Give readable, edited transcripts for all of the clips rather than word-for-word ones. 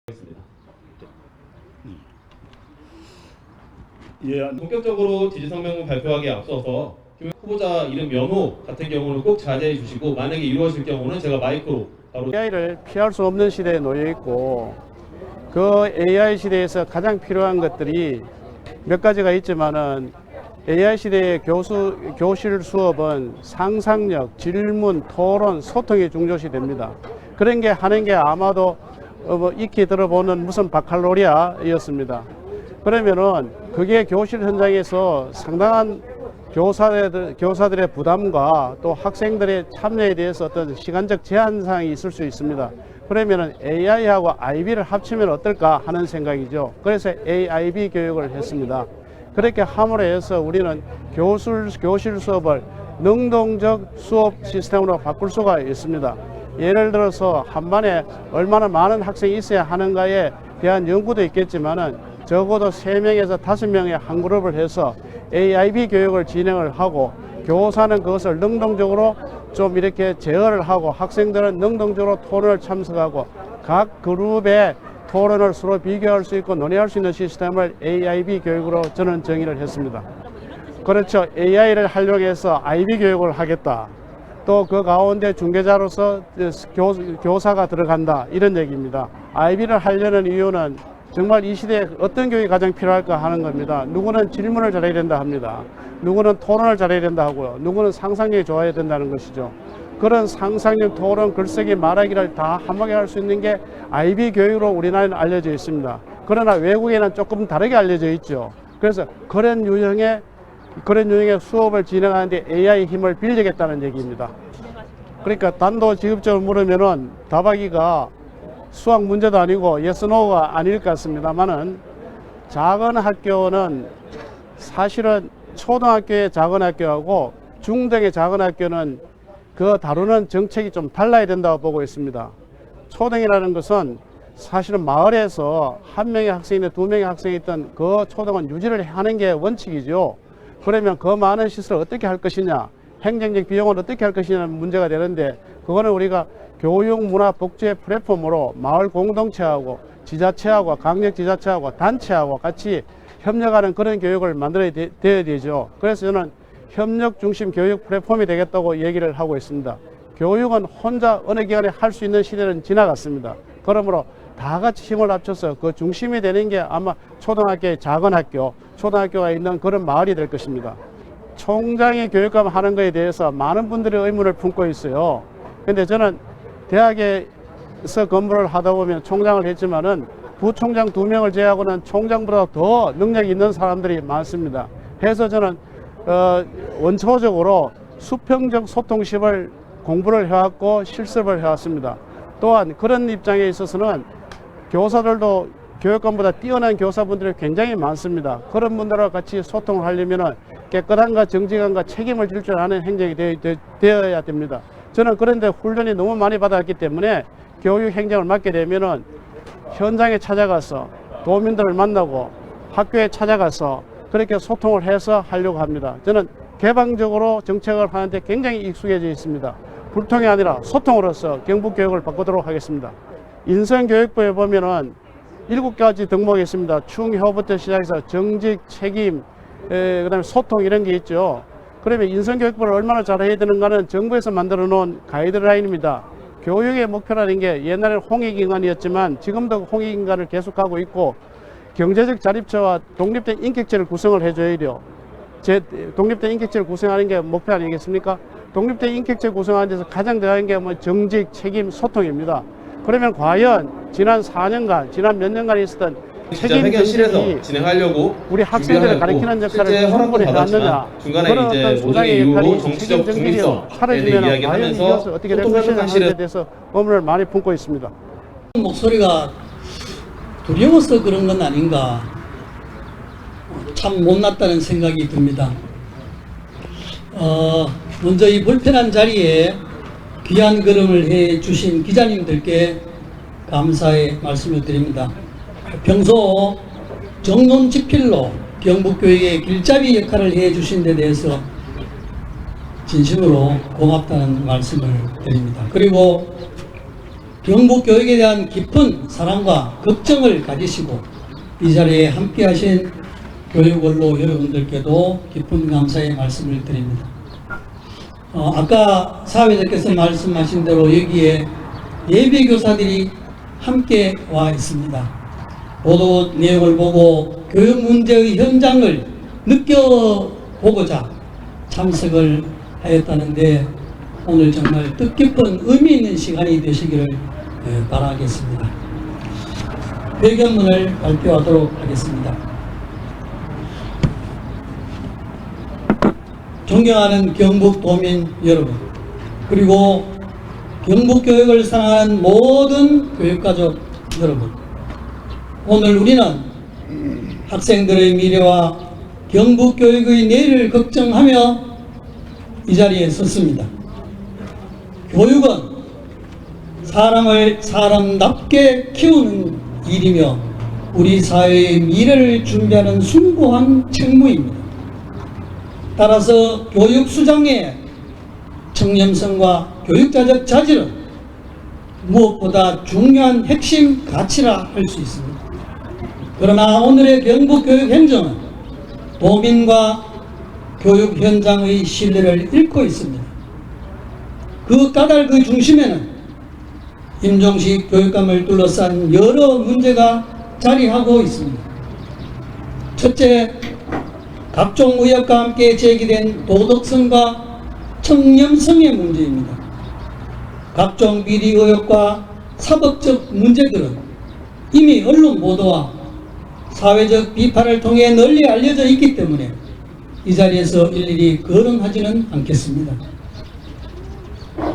있습니다. 예, 본격적으로 지지성명 발표하기에 앞서서 후보자 이름 연호 같은 경우는 꼭 자제해 주시고, 만약에 이루어질 경우는 제가 마이크로 바로 AI를 피할 수 없는 시대에 놓여 있고, 그 AI 시대에서 가장 필요한 것들이 몇 가지가 있지만은 AI 시대의 교실 수업은 상상력, 질문, 토론, 소통이 중요시 됩니다. 그런 게 하는 게 아마도 익히 들어보는 무슨 바칼로리아였습니다. 그러면은 그게 교실 현장에서 상당한 교사들의 부담과 또 학생들의 참여에 대해서 어떤 시간적 제한사항이 있을 수 있습니다. 그러면은 AI하고 IB를 합치면 어떨까 하는 생각이죠. 그래서 AIB 교육을 했습니다. 그렇게 함으로 해서 우리는 교실 수업을 능동적 수업 시스템으로 바꿀 수가 있습니다. 예를 들어서 한 반에 얼마나 많은 학생이 있어야 하는가에 대한 연구도 있겠지만은 적어도 3명에서 5명의 한 그룹을 해서 AIB 교육을 진행을 하고, 교사는 그것을 능동적으로 좀 이렇게 제어를 하고, 학생들은 능동적으로 토론을 참석하고, 각 그룹의 토론을 서로 비교할 수 있고 논의할 수 있는 시스템을 AIB 교육으로 저는 정의를 했습니다. 그렇죠. AI를 활용해서 IB 교육을 하겠다. 또 그 가운데 중개자로서 교사가 들어간다, 이런 얘기입니다. IB를 하려는 이유는 정말 이 시대에 어떤 교육이 가장 필요할까 하는 겁니다. 누구는 질문을 잘해야 된다 합니다. 누구는 토론을 잘해야 된다 하고요. 누구는 상상력이 좋아야 된다는 것이죠. 그런 상상력, 토론, 글쓰기, 말하기를 다 한마디 할 수 있는 게 IB 교육으로 우리나라에는 알려져 있습니다. 그러나 외국에는 조금 다르게 알려져 있죠. 그래서 그런 유형의 수업을 진행하는데 AI 힘을 빌리겠다는 얘기입니다. 그러니까 단도직입적으로 물으면은 답하기가 수학 문제도 아니고 yes, no가 아닐 것 같습니다만은, 작은 학교는 사실은 초등학교의 작은 학교하고 중등의 작은 학교는 그 다루는 정책이 좀 달라야 된다고 보고 있습니다. 초등이라는 것은 사실은 마을에서 한 명의 학생이든 2명의 학생이 있던 그 초등은 유지를 하는 게 원칙이죠. 그러면 그 많은 시설을 어떻게 할 것이냐, 행정적 비용을 어떻게 할 것이냐는 문제가 되는데, 그거는 우리가 교육, 문화, 복지의 플랫폼으로 마을 공동체하고 지자체하고 강력지자체하고 단체하고 같이 협력하는 그런 교육을 만들어야 돼야 되죠. 그래서 저는 협력 중심 교육 플랫폼이 되겠다고 얘기를 하고 있습니다. 교육은 혼자 어느 기관에 할 수 있는 시대는 지나갔습니다. 그러므로 다 같이 힘을 합쳐서 그 중심이 되는 게 아마 초등학교의 작은 학교, 초등학교가 있는 그런 마을이 될 것입니다. 총장이 교육감 하는 것에 대해서 많은 분들이 의문을 품고 있어요. 근데 저는 대학에서 근무를 하다 보면 총장을 했지만은 부총장 2명을 제외하고는 총장보다 더 능력이 있는 사람들이 많습니다. 그래서 저는 원초적으로 수평적 소통식을 공부를 해왔고 실습을 해왔습니다. 또한 그런 입장에 있어서는 교사들도 교육감보다 뛰어난 교사분들이 굉장히 많습니다. 그런 분들과 같이 소통을 하려면 깨끗함과 정직함과 책임을 질 줄 아는 행정이 되어야 됩니다. 저는 그런데 훈련이 너무 많이 받았기 때문에 교육 행정을 맡게 되면은 현장에 찾아가서 도민들을 만나고 학교에 찾아가서 그렇게 소통을 해서 하려고 합니다. 저는 개방적으로 정책을 하는데 굉장히 익숙해져 있습니다. 불통이 아니라 소통으로서 경북교육을 바꾸도록 하겠습니다. 인성교육부에 보면은 7가지 덕목이 있습니다. 충효부터 시작해서 정직, 책임, 그다음에 소통, 이런 게 있죠. 그러면 인성교육부를 얼마나 잘해야 되는가는 정부에서 만들어 놓은 가이드라인입니다. 교육의 목표라는 게 옛날에는 홍익인간이었지만 지금도 홍익인간을 계속하고 있고, 경제적 자립처와 독립된 인격체를 구성을 해줘야 돼요. 독립된 인격체를 구성하는 게 목표 아니겠습니까? 독립된 인격체 구성하는 데서 가장 중요한 게 정직, 책임, 소통입니다. 그러면 과연 지난 4년간, 지난 몇 년간 있었던 책임 회견실에서 진행하려고 우리 학생들을 가르치는 역할을 충분히 해왔느냐, 중간에 그런 이제 어떤 소장의 이후로 역할이 정치적 중립성에 사라지면 과연 이야기하면서 이것을 어떻게 될 것이냐 하는 데 대해서 의문을 많이 품고 있습니다. 목소리가 두려워서 그런 건 아닌가, 참 못났다는 생각이 듭니다. 먼저 이 불편한 자리에 귀한 걸음을 해 주신 기자님들께 감사의 말씀을 드립니다. 평소 정론지필로 경북교육의 길잡이 역할을 해 주신 데 대해서 진심으로 고맙다는 말씀을 드립니다. 그리고 경북 교육에 대한 깊은 사랑과 걱정을 가지시고 이 자리에 함께 하신 교육원로 여러분들께도 깊은 감사의 말씀을 드립니다. 아까 사회자께서 말씀하신 대로 여기에 예비교사들이 함께 와 있습니다. 보도 내용을 보고 교육 문제의 현장을 느껴보고자 참석을 하였다는데 오늘 정말 뜻깊은 의미 있는 시간이 되시기를 바라겠습니다. 배경문을 발표하도록 하겠습니다. 존경하는 경북도민 여러분, 그리고 경북교육을 사랑하는 모든 교육가족 여러분, 오늘 우리는 학생들의 미래와 경북교육의 내일을 걱정하며 이 자리에 섰습니다. 교육은 사람을 사람답게 키우는 일이며 우리 사회의 미래를 준비하는 숭고한 책무입니다. 따라서 교육 수장의 청렴성과 교육자적 자질은 무엇보다 중요한 핵심 가치라 할 수 있습니다. 그러나 오늘의 경북교육 행정은 도민과 교육 현장의 신뢰를 잃고 있습니다. 그 까닭의 중심에는 임종식 교육감을 둘러싼 여러 문제가 자리하고 있습니다. 첫째, 각종 의혹과 함께 제기된 도덕성과 청렴성의 문제입니다. 각종 비리 의혹과 사법적 문제들은 이미 언론 보도와 사회적 비판을 통해 널리 알려져 있기 때문에 이 자리에서 일일이 거론하지는 않겠습니다.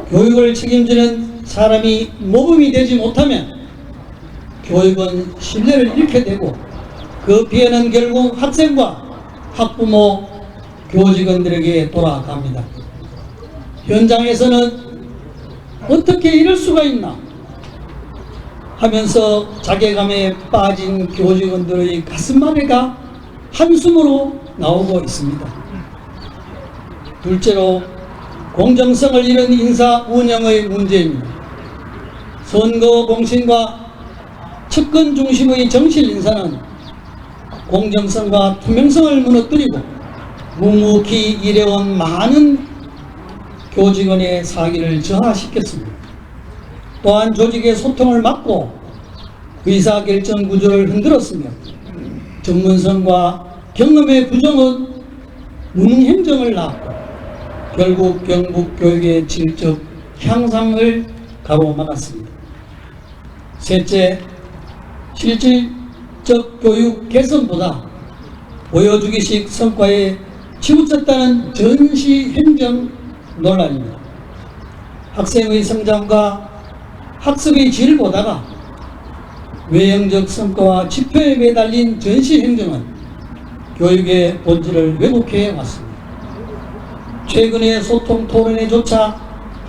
교육을 책임지는 사람이 모범이 되지 못하면 교육은 신뢰를 잃게 되고 그 피해는 결국 학생과 학부모, 교직원들에게 돌아갑니다. 현장에서는 어떻게 이럴 수가 있나 하면서 자괴감에 빠진 교직원들의 가슴앓이가 한숨으로 나오고 있습니다. 둘째로 공정성을 잃은 인사 운영의 문제입니다. 선거 공신과 측근 중심의 정실 인사는 공정성과 투명성을 무너뜨리고 묵묵히 일해온 많은 교직원의 사기를 저하시켰습니다. 또한 조직의 소통을 막고 의사결정 구조를 흔들었으며 전문성과 경험의 부정은 무능 행정을 낳았고 결국 경북 교육의 질적 향상을 가로막았습니다. 셋째, 실질적 교육 개선보다 보여주기식 성과에 치우쳤다는 전시 행정 논란입니다. 학생의 성장과 학습의 질을 보다가 외형적 성과와 지표에 매달린 전시 행정은 교육의 본질을 왜곡해 왔습니다. 최근의 소통 토론회조차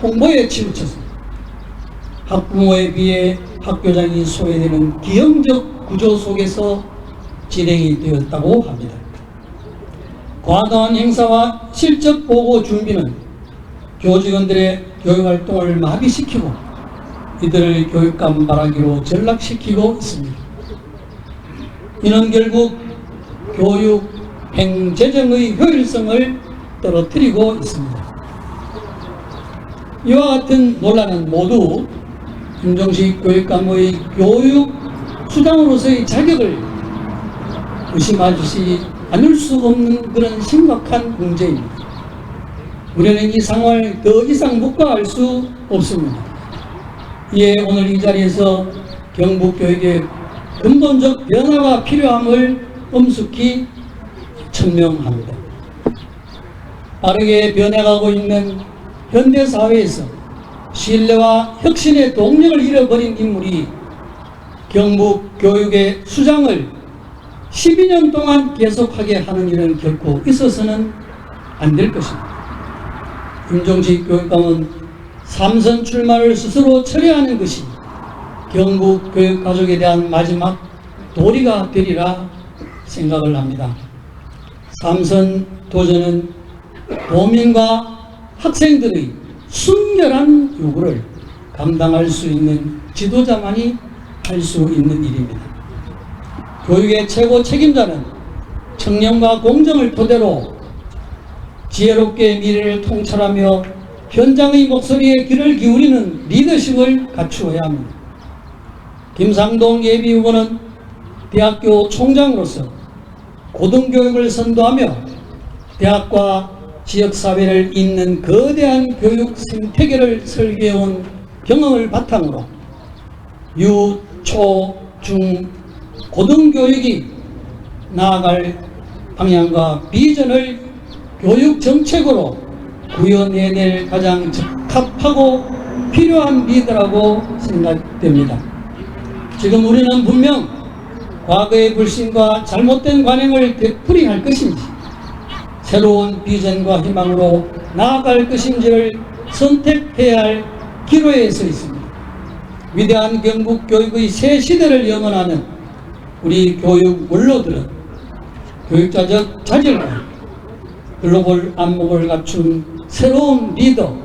홍보에 치우쳤습니다. 학부모에 비해 학교장이 소외되는 기형적 구조 속에서 진행이 되었다고 합니다. 과도한 행사와 실적 보고 준비는 교직원들의 교육활동을 마비시키고 이들을 교육감 바라기로 전락시키고 있습니다. 이는 결국 교육 행재정의 효율성을 떨어뜨리고 있습니다. 이와 같은 논란은 모두 임종식 교육감의 교육 수장으로서의 자격을 의심하지 않을 수 없는 그런 심각한 문제입니다. 우리는 이 상황을 더 이상 묵과할 수 없습니다. 이에 오늘 이 자리에서 경북교육의 근본적 변화가 필요함을 엄숙히 천명합니다. 빠르게 변해가고 있는 현대사회에서 신뢰와 혁신의 동력을 잃어버린 인물이 경북교육의 수장을 12년 동안 계속하게 하는 일은 결코 있어서는 안 될 것입니다. 임종식 교육감은 삼선 출마를 스스로 철회하는 것이 경북 교육 가족에 대한 마지막 도리가 되리라 생각을 합니다. 삼선 도전은 도민과 학생들의 순결한 요구를 감당할 수 있는 지도자만이 할 수 있는 일입니다. 교육의 최고 책임자는 청렴과 공정을 토대로 지혜롭게 미래를 통찰하며 현장의 목소리에 귀를 기울이는 리더십을 갖추어야 합니다. 김상동 예비후보는 대학교 총장으로서 고등교육을 선도하며 대학과 지역사회를 잇는 거대한 교육 생태계를 설계해온 경험을 바탕으로 유, 초, 중, 고등교육이 나아갈 방향과 비전을 교육정책으로 구현해낼 가장 적합하고 필요한 리더라고 생각됩니다. 지금 우리는 분명 과거의 불신과 잘못된 관행을 되풀이할 것인지 새로운 비전과 희망으로 나아갈 것인지를 선택해야 할 기로에 서 있습니다. 위대한 경북 교육의 새 시대를 영원하는 우리 교육 원로들은 교육자적 자질과 글로벌 안목을 갖춘 새로운 리더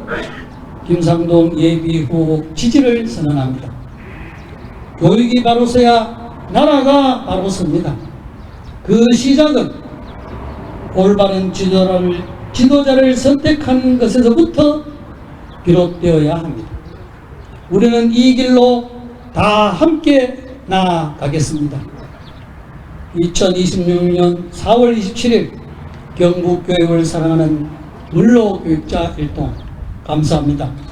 김상동 예비후보 지지를 선언합니다. 교육이 바로 서야 나라가 바로 섭니다. 그 시작은 올바른 지도자를 선택하는 것에서부터 비롯되어야 합니다. 우리는 이 길로 다 함께 나아가겠습니다. 2026년 4월 27일 경북교육을 사랑하는 원로교육자 일동 감사합니다.